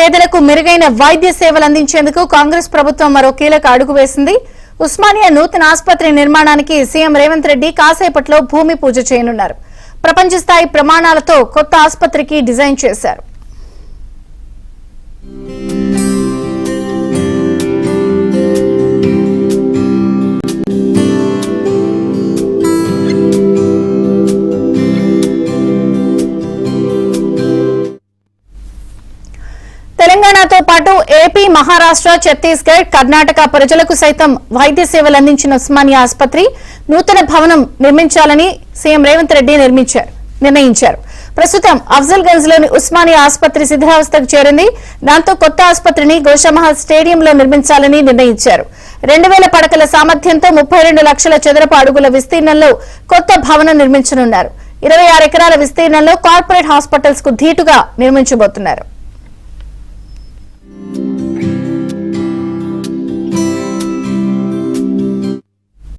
పేదలకు మెరుగైన వైద్య సేవలు అందించేందుకు కాంగ్రెస్ ప్రభుత్వం మరో కీలక అడుగు వేసింది. ఉస్మానియా నూతన ఆసుపత్రి నిర్మాణానికి సీఎం రేవంత్ రెడ్డి కాసేపట్లో భూమి పూజ చేయనున్నారు. ప్రపంచ స్థాయి ప్రమాణాలతో కొత్త ఆసుపత్రికి డిజైన్ చేశారు. తెలంగాణతో పాటు ఏపీ, మహారాష్ట్ర, ఛత్తీస్గఢ్, కర్ణాటక ప్రజలకు సైతం వైద్య సేవలు అందించిన ఉస్మానియా ఆసుపత్రి నూతన భవనం నిర్మించాలని సీఎం రేవంత్ రెడ్డి నిర్ణయించారు. ప్రస్తుతం అఫ్జల్గంజ్ లోని ఉస్మానియా ఆసుపత్రి శిథిలావస్థకు చేరింది. దాంతో కొత్త ఆసుపత్రిని గోషామహల్ స్టేడియంలో నిర్మించాలని నిర్ణయించారు. 2000 పడకల సామర్థ్యంతో 32 లక్షల చదరపు అడుగుల విస్తీర్ణంలో కొత్త భవనం నిర్మించనున్నారు. 26 ఎకరాల విస్తీర్ణంలో కార్పొరేట్ హాస్పిటల్స్ కు ధీటుగా నిర్మించబోతున్నారు.